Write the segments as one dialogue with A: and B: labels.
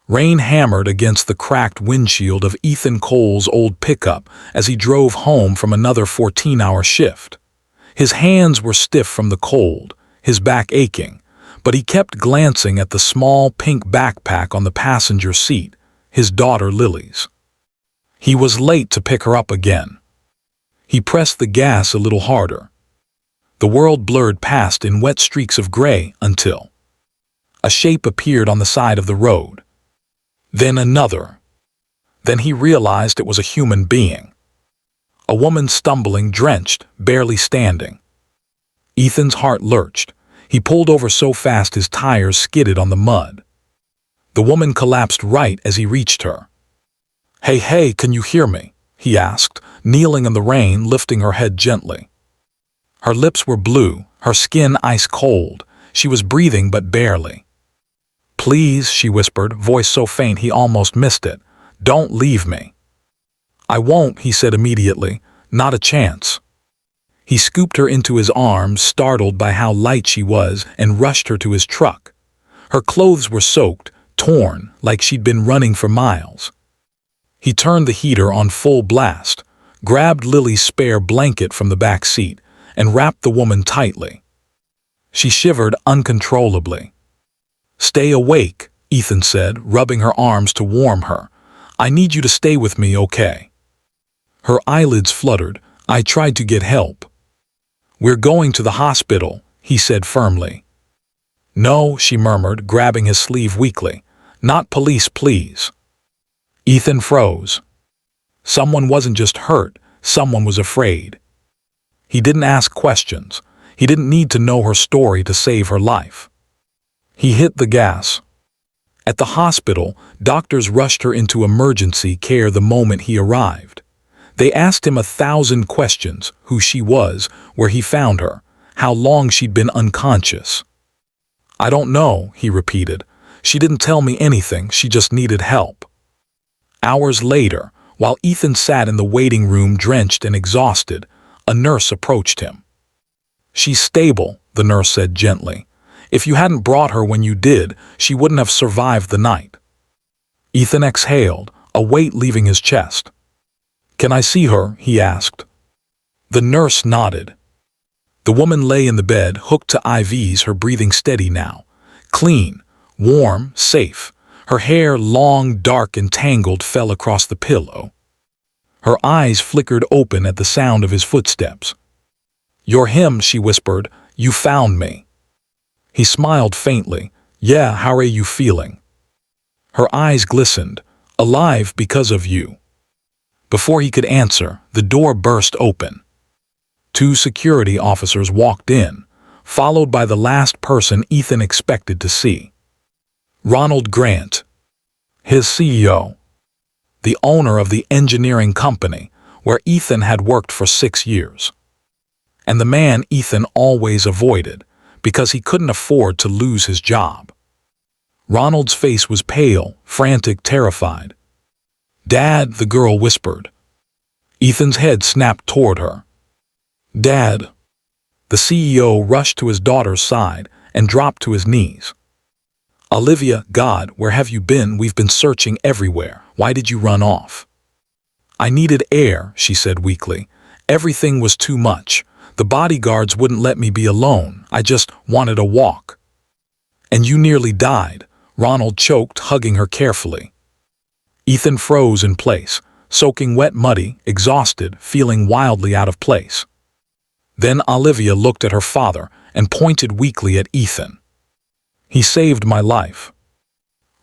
A: Rain hammered against the cracked windshield of Ethan Cole's old pickup as he drove home from another 14-hour shift. His hands were stiff from the cold, his back aching, but he kept glancing at the small pink backpack on the passenger seat, his daughter Lily's. He was late to pick her up again. He pressed the gas a little harder. The world blurred past in wet streaks of gray until a shape appeared on the side of the road. Then another. Then he realized it was a human being. A woman stumbling, drenched, barely standing. Ethan's heart lurched. He pulled over so fast his tires skidded on the mud. The woman collapsed right as he reached her. Hey, can you hear me?" he asked, kneeling in the rain, lifting her head gently. Her lips were blue, her skin ice cold. She was breathing but barely. "Please," she whispered, voice so faint he almost missed it. "Don't leave me." "I won't," he said immediately. "Not a chance." He scooped her into his arms, startled by how light she was, and rushed her to his truck. Her clothes were soaked, torn, like she'd been running for miles. He turned the heater on full blast, grabbed Lily's spare blanket from the back seat, and wrapped the woman tightly. She shivered uncontrollably. "Stay awake," Ethan said, rubbing her arms to warm her. "I need you to stay with me, okay?" Her eyelids fluttered. "I tried to get help." "We're going to the hospital," he said firmly. "No," she murmured, grabbing his sleeve weakly. "Not police, please." Ethan froze. Someone wasn't just hurt, someone was afraid. He didn't ask questions. He didn't need to know her story to save her life. He hit the gas. At the hospital, doctors rushed her into emergency care the moment he arrived. They asked him 1,000 questions: who she was, where he found her, how long she'd been unconscious. "I don't know," he repeated. "She didn't tell me anything, she just needed help." Hours later, while Ethan sat in the waiting room drenched and exhausted, a nurse approached him. "She's stable," the nurse said gently. "If you hadn't brought her when you did, she wouldn't have survived the night." Ethan exhaled, a weight leaving his chest. "Can I see her?" he asked. The nurse nodded. The woman lay in the bed, hooked to IVs, her breathing steady now. Clean, warm, safe. Her hair, long, dark, and tangled, fell across the pillow. Her eyes flickered open at the sound of his footsteps. "You're him," she whispered. "You found me." He smiled faintly. "Yeah, how are you feeling?" Her eyes glistened. "Alive because of you." Before he could answer, the door burst open. 2 security officers walked in, followed by the last person Ethan expected to see. Ronald Grant, his CEO, the owner of the engineering company where Ethan had worked for 6 years. And the man Ethan always avoided because he couldn't afford to lose his job. Ronald's face was pale, frantic, terrified. "Dad," the girl whispered. Ethan's head snapped toward her. "Dad." The CEO rushed to his daughter's side and dropped to his knees. "Olivia, God, where have you been? We've been searching everywhere. Why did you run off?" "I needed air," she said weakly. "Everything was too much. The bodyguards wouldn't let me be alone. I just wanted a walk." "And you nearly died," Ronald choked, hugging her carefully. Ethan froze in place, soaking wet, muddy, exhausted, feeling wildly out of place. Then Olivia looked at her father and pointed weakly at Ethan. "He saved my life."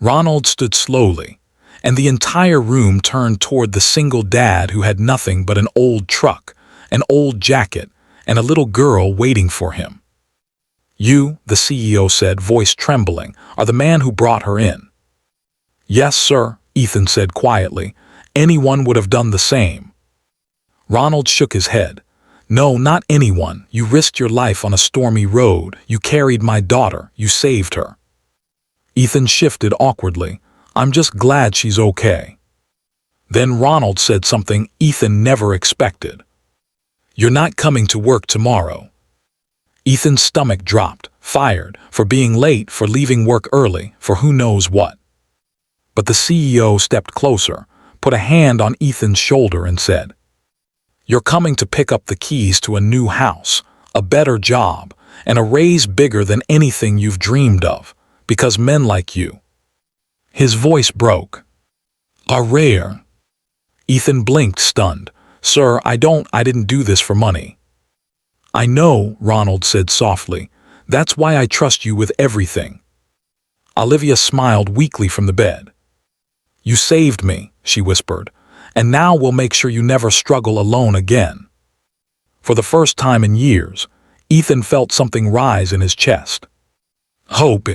A: Ronald stood slowly, and the entire room turned toward the single dad who had nothing but an old truck, an old jacket, and a little girl waiting for him. "You," the CEO said, voice trembling, "are the man who brought her in." "Yes, sir," Ethan said quietly. "Anyone would have done the same." Ronald shook his head. "No, not anyone. You risked your life on a stormy road. You carried my daughter. You saved her." Ethan shifted awkwardly. "I'm just glad she's okay." Then Ronald said something Ethan never expected. "You're not coming to work tomorrow." Ethan's stomach dropped, fired, for being late, for leaving work early, for who knows what. But the CEO stepped closer, put a hand on Ethan's shoulder and said, "You're coming to pick up the keys to a new house, a better job, and a raise bigger than anything you've dreamed of, because men like you." His voice broke. "Are rare." Ethan blinked, stunned. "Sir, I didn't do this for money." "I know," Ronald said softly. "That's why I trust you with everything." Olivia smiled weakly from the bed. "You saved me," she whispered, "and now we'll make sure you never struggle alone again." For the first time in years, Ethan felt something rise in his chest. Hope.